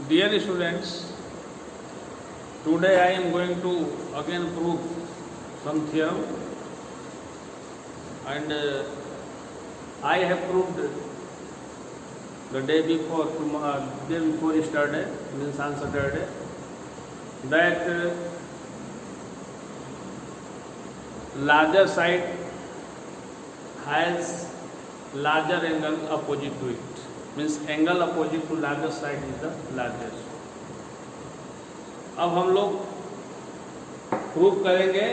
Dear students, today I am going to again prove some theorem, and I have proved the day before yesterday, means on Saturday, that larger side has larger angle opposite to it. Means angle opposite to larger side is the largest. अब हम लोग prove करेंगे,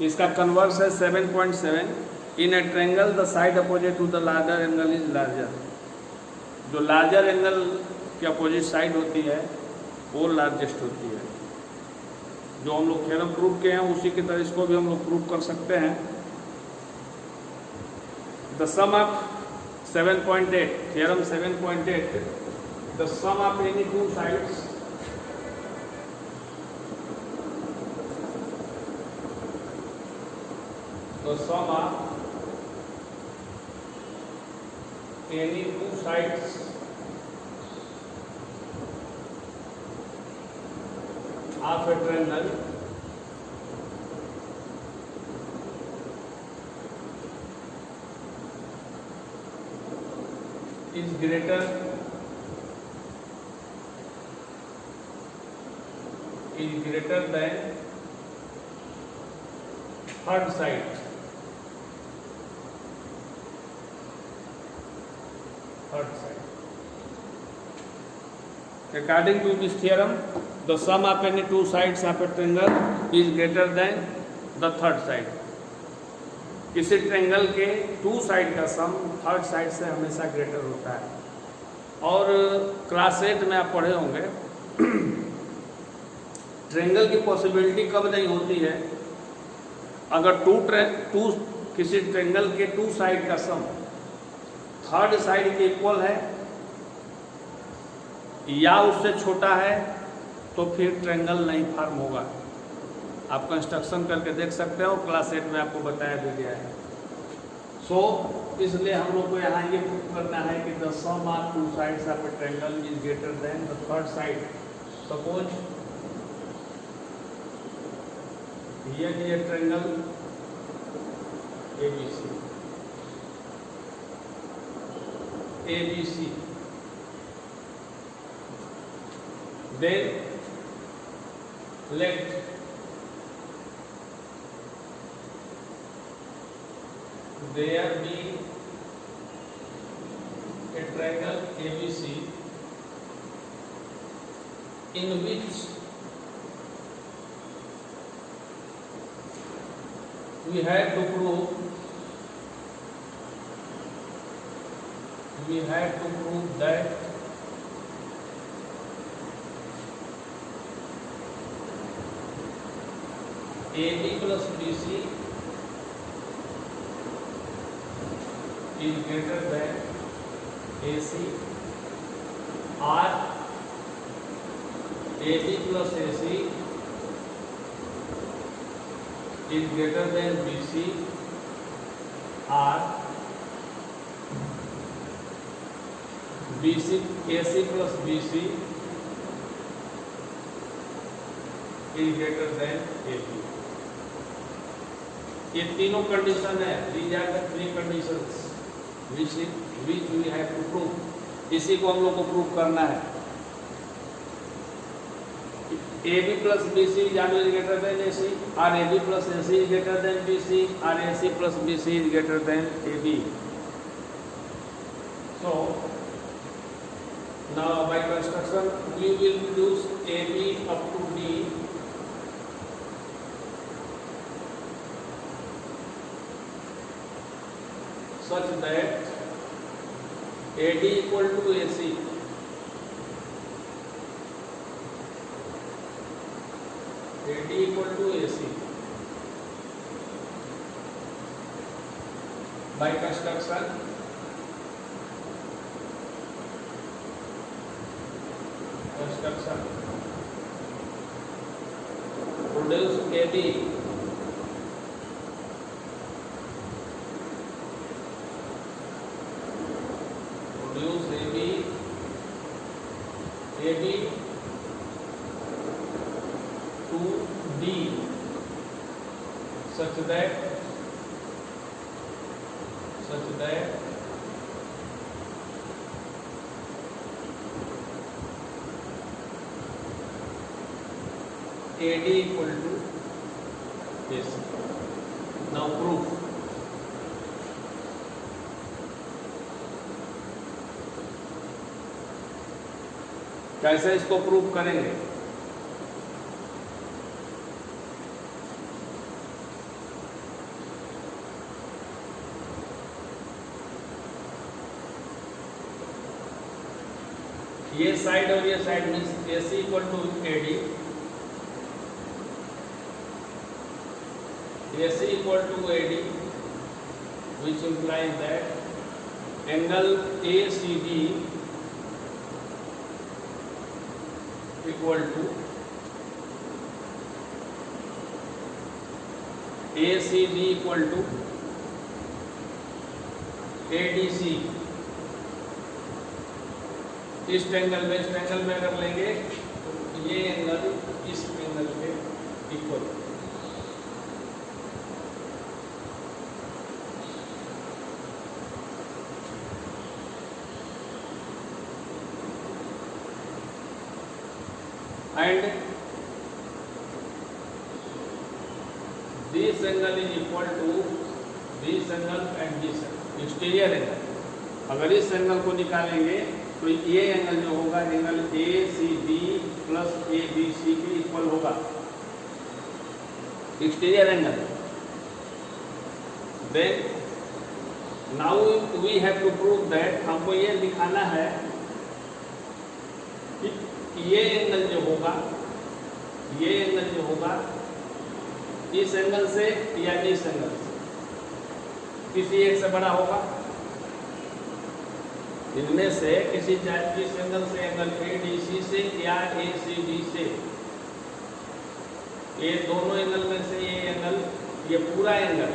इसका converse है 7.7। In a triangle the side opposite to the larger angle is larger. जो larger angle के opposite side होती है वो लार्जेस्ट होती है। जो हम लोग थ्योरम प्रूव किए हैं उसी की तरह इसको भी हम लोग प्रूव कर सकते हैं। The sum of 7.8, theorem 7.8, the sum of any two sides of a triangle is greater than third side। According to this theorem, the sum of any two sides of a triangle is greater than the third side। किसी triangle के to side का सम third side से हमेशा greater होता है। और class 8 में आप पढ़े होंगे ट्रायंगल की पॉसिबिलिटी कब नहीं होती है, अगर किसी ट्रायंगल के टू साइड का सम थर्ड साइड के इक्वल है या उससे छोटा है तो फिर ट्रायंगल नहीं फॉर्म होगा। आप कंस्ट्रक्शन करके देख सकते हो, क्लास 8 में आपको बताया भी गया है। इसलिए हम लोग को यहाँ ये प्रूव करना है कि the sum of two sides of a triangle is greater than the third side. Suppose ये triangle ABC, then let there be a triangle ABC in which we have to prove that AB plus BC is greater than AC, or AB plus AC is greater than BC, or AC plus BC is greater than AB। ये तीनों condition है। These are the three conditions which we have to prove। इसी को हम लोग को prove करना है। AB plus BC is always greater than AC, or AB plus AC is greater than BC, or AC plus BC is greater than AB। So now by construction we will reduce AB up to D such that AD equal to AC, AD equal to AC by construction produce AD AB to D such that AD equal to this. Now proof. कैसे इसको prove करेंगे? ये side और ये side means AC equal to AD, AC equal to AD, which implies that angle ACD equal to ACD equal to ADC. इस angle में अगर लेंगे तो ये एंगल इस एंगल के equal. And this angle is equal to this angle and this angle, exterior angle. अगर इस एंगल को निकालेंगे तो ये एंगल जो होगा एंगल ACD प्लस ABC के इक्वल होगा, exterior angle. Then now we have to prove that, हमको ये दिखाना है कि ये एंगल जो होगा इस एंगल से या इस एंगल से किसी एक से बड़ा होगा। इनमें से किसी इस एंगल से एंगल ADC से या ACD से, ये दोनों एंगल में से ये एंगल, ये पूरा एंगल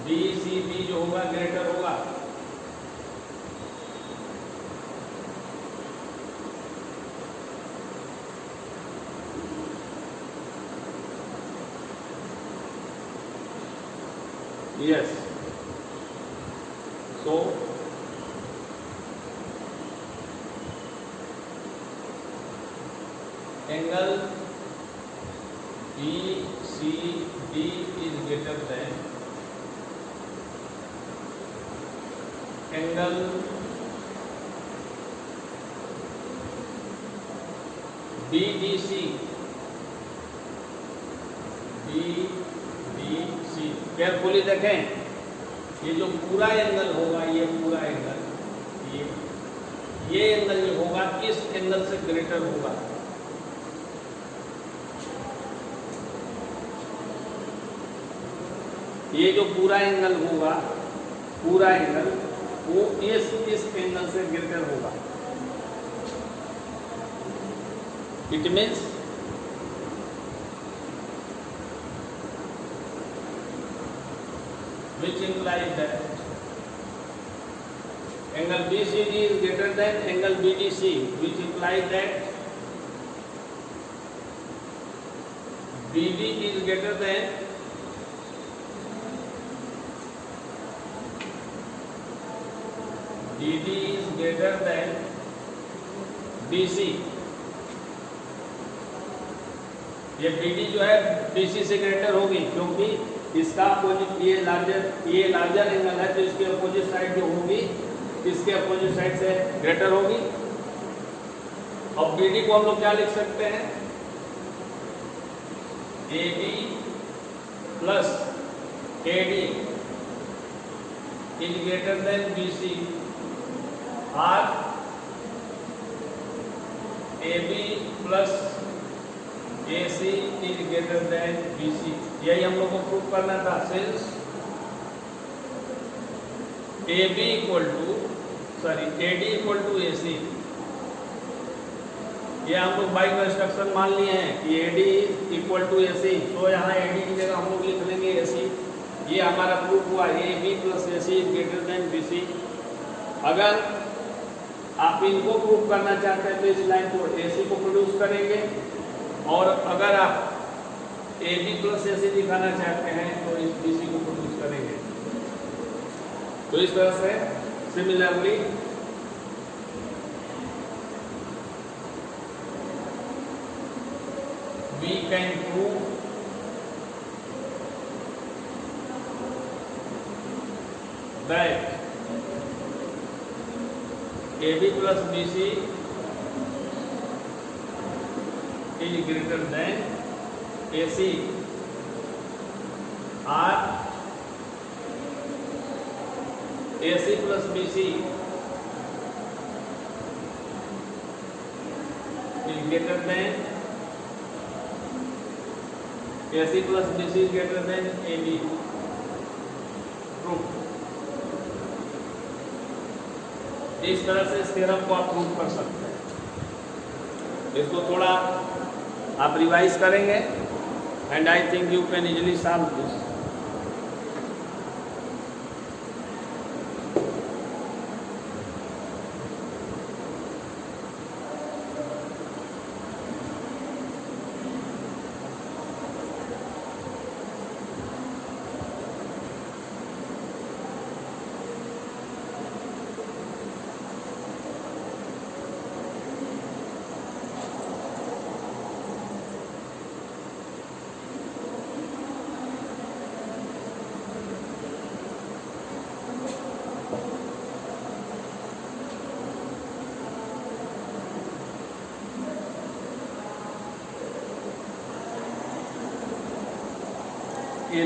BCD जो होगा ग्रेटर होगा। Yes. So angle BCD is greater than angle BDC. Carefully देखें, ये जो पूरा एंगल होगा, ये पूरा एंगल, ये एंगल जो होगा किस एंगल से ग्रेटर होगा? ये जो पूरा एंगल होगा, पूरा एंगल वो इस एंगल से ग्रेटर होगा। It means which implies that angle BCD is greater than angle BDC, which implies that BD is greater than DD is greater than BC। ये BD जो है BC से ग्रेटर होगी, क्योंकि इसका अपोजिट ये लार्जर एंगल है, तो इसके अपोजिट साइड जो होगी इसके अपोजिट साइड से ग्रेटर होगी। अब BD को हम लोग क्या लिख सकते हैं? AB plus AD is greater than BC, और AB plus AC is greater than BC। यही हम लोग को प्रूव करना था। Since AD equal to AC, ये हम लोग बाई कंस्ट्रक्शन मान लिए हैं कि AD इक्वल टू AC, तो यहाँ AD की जगह हम लोग लिख लेंगे AC। ये हमारा प्रूफ हुआ AB plus AC is greater than BC। अगर आप इनको प्रूव करना चाहते हैं तो इस लाइन को AC को प्रोड्यूस करेंगे, और अगर आप AB प्लस AC दिखाना चाहते हैं तो इस BC को प्रोड्यूस करेंगे। तो इस तरह से similarly we can prove that AB plus BC is greater than AC, or AC plus BC is greater than AC plus BC is greater than AB. Proof. इस तरह से इस थ्योरम को आप प्रूव कर सकते हैं। इसको थोड़ा आप रिवाइज करेंगे and I think you can easily solve this.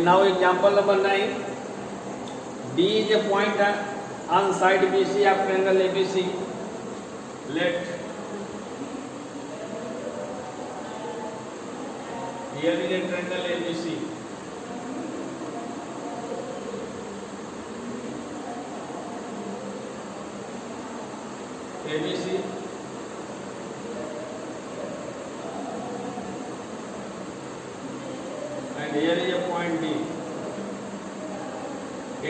Now example number 9. D is a point on side BC of triangle ABC. Let here is a triangle ABC. ABC and here is a point D.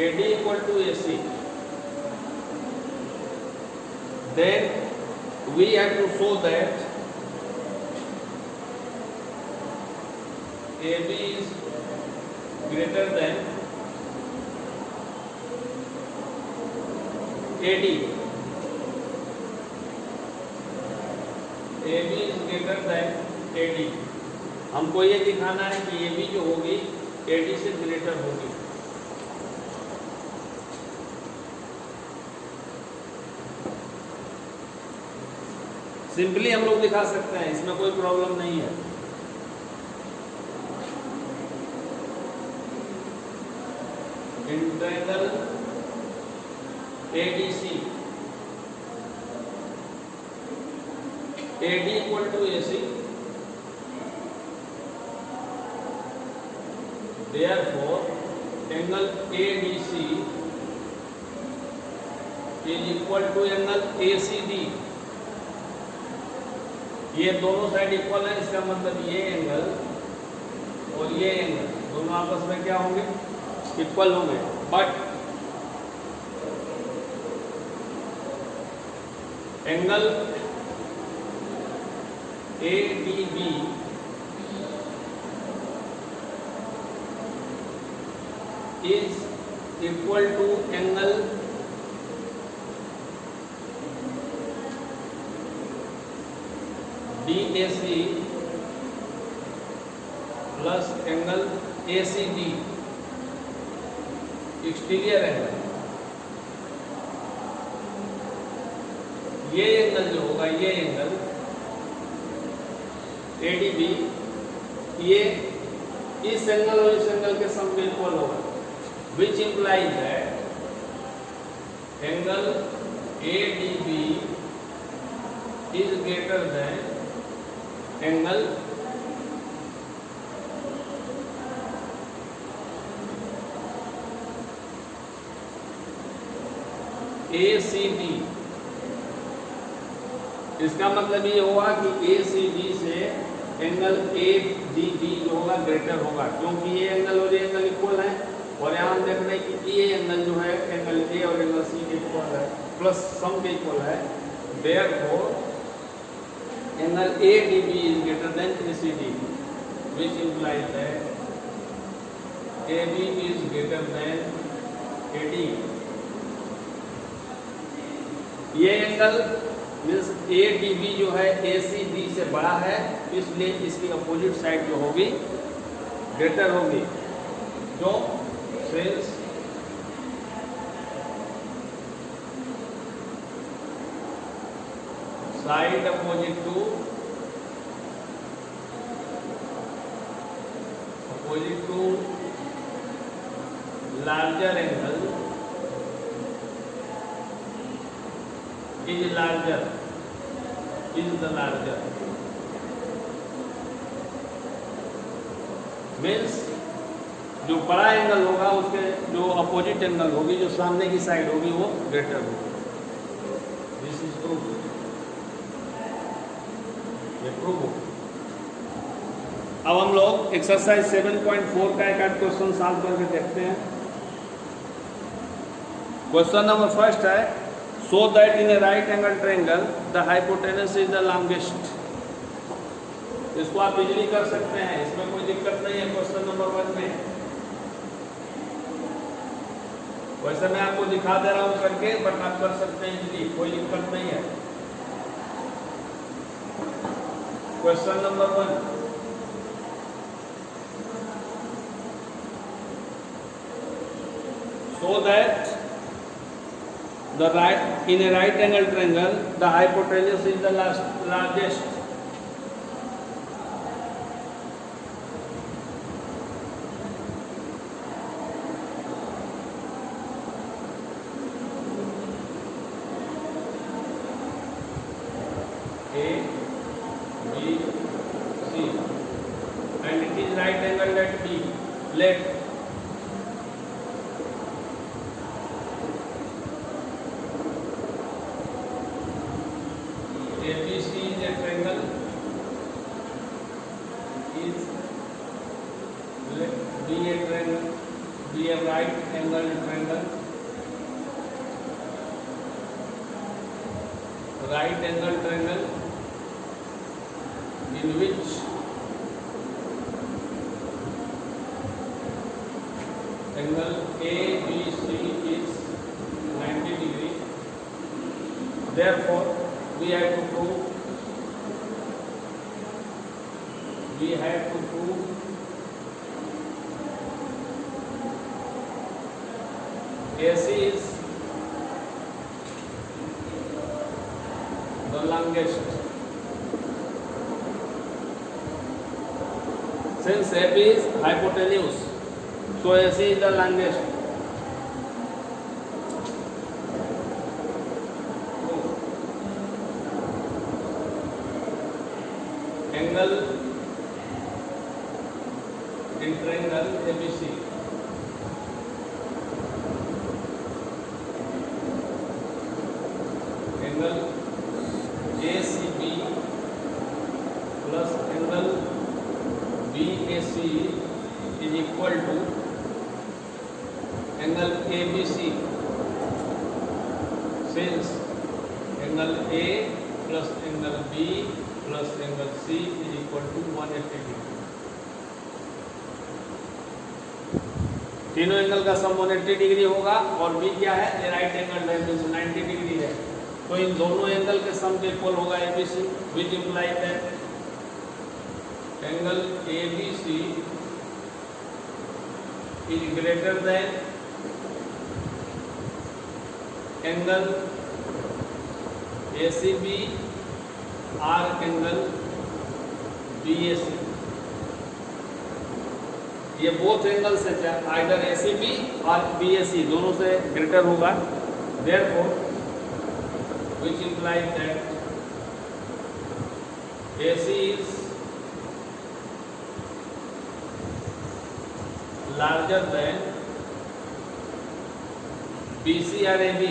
AD equal to AC. Then we have to show that AB is greater than AD. AB is greater than AD. हमको ये दिखाना है कि AB जो होगी AD से greater होगी। Simply हम लोग दिखा सकते हैं, इसमें कोई प्रॉब्लम नहीं है। In triangle ADC AD equal to AC, therefore angle ADC is equal to angle ACD। ये दोनों साइड इक्वल है, इसका मतलब ये एंगल और ये एंगल दोनों आपस में क्या होंगे, इक्वल होंगे। But angle ADB is equal to angle DAC plus angle ACD, exterior angle. ये एंगल जो होगा, ये एंगल ADB, ये इस एंगल और इस एंगल के सम में इक्वल होगा, which implies that angle ADB is greater than angle ACD। इसका मतलब ये होगा कि ACD से एंगल ADB जो होगा ग्रेटर होगा, क्योंकि ये एंगल और ये एंगल इक्वल है। और यहाँ हम देख रहे हैं कि ये एंगल जो है एंगल A और एंगल C के इक्वल है, प्लस सम के इक्वल है, Therefore, angle ADB is greater than ACD, which implies that AB is greater than AD. ये एंगल मीन्स ADB जो है ACD से बड़ा है, इसलिए इसकी अपोजिट साइड जो होगी ग्रेटर होगी, जो since side opposite to larger angle is the larger means जो बड़ा एंगल होगा उसके जो अपोजिट एंगल होगी, जो सामने की साइड होगी, वो ग्रेटर होगी. This is proof. ये प्रूफ हो. अब हम लोग एक्सरसाइज 7.4 का एक आध क्वेश्चन सॉल्व करके देखते हैं. क्वेश्चन नंबर फर्स्ट है, show that in A right angle triangle the hypotenuse is the longest. इसको आप इजीली कर सकते हैं, इसमें कोई दिक्कत नहीं है. क्वेश्चन नंबर 1 में वैसे मैं आपको दिखा दे रहा हूं करके, बट आप कर सकते हैं इजीली, कोई दिक्कत नहीं है. Question number 1, so that the right in a right angle triangle the hypotenuse is the largest. A, B, C, and it is right angle at B. Let ABC is a triangle, is let be a triangle, be a right angle triangle, right angle triangle in which angle ABC is 90 degree. Therefore, we have to prove AC is the longest. Since AB is hypotenuse, so AC is the longest. Angle in triangle ABC, angle ACB plus angle BAC is equal to angle ABC, since angle A plus angle B plus angle C is equal to 180 degree. तीनों angle का सम 180 degree होगा, और B क्या है, right angle है, 90 degree है, तो इन दोनों एंगल के सम के इक्वल होगा ABC, which implies that angle ABC is greater than angle ACB or angle BAC. ये बोथ एंगल से आइदर ACB और BAC दोनों से ग्रेटर होगा. Therefore, which implies that AC is larger than BC or AB.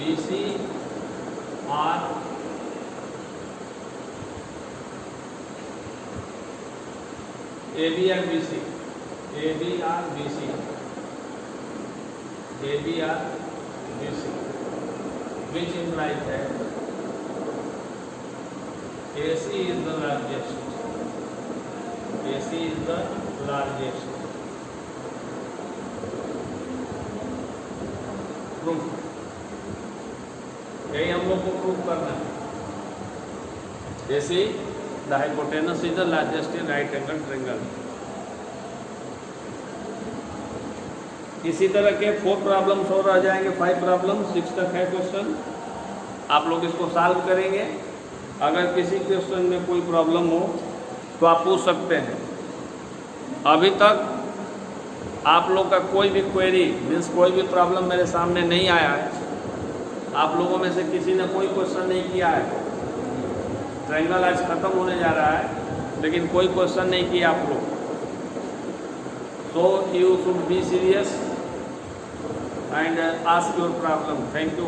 BC or AB or BC, AB or BC, AB or BC. which implies that AC is the largest. AC is the largest. Proof. यही हम लोग को prove करना है. AC, the hypotenuse is the largest in right angle triangle. इसी तरह के 4 problems और आ जाएंगे. 5 प्रॉब्लम, 6 तक है क्वेश्चन. आप लोग इसको सॉल्व करेंगे. अगर किसी क्वेश्चन में कोई प्रॉब्लम हो तो आप पूछ सकते हैं. अभी तक आप लोग का कोई भी क्वेरी मीन्स कोई भी प्रॉब्लम मेरे सामने नहीं आया है. आप लोगों में से किसी ने कोई क्वेश्चन नहीं किया है. ट्रायंगल आज ख़त्म होने जा रहा है लेकिन कोई क्वेश्चन नहीं किया आप लोग. So you should be serious and ask your problem. Thank you.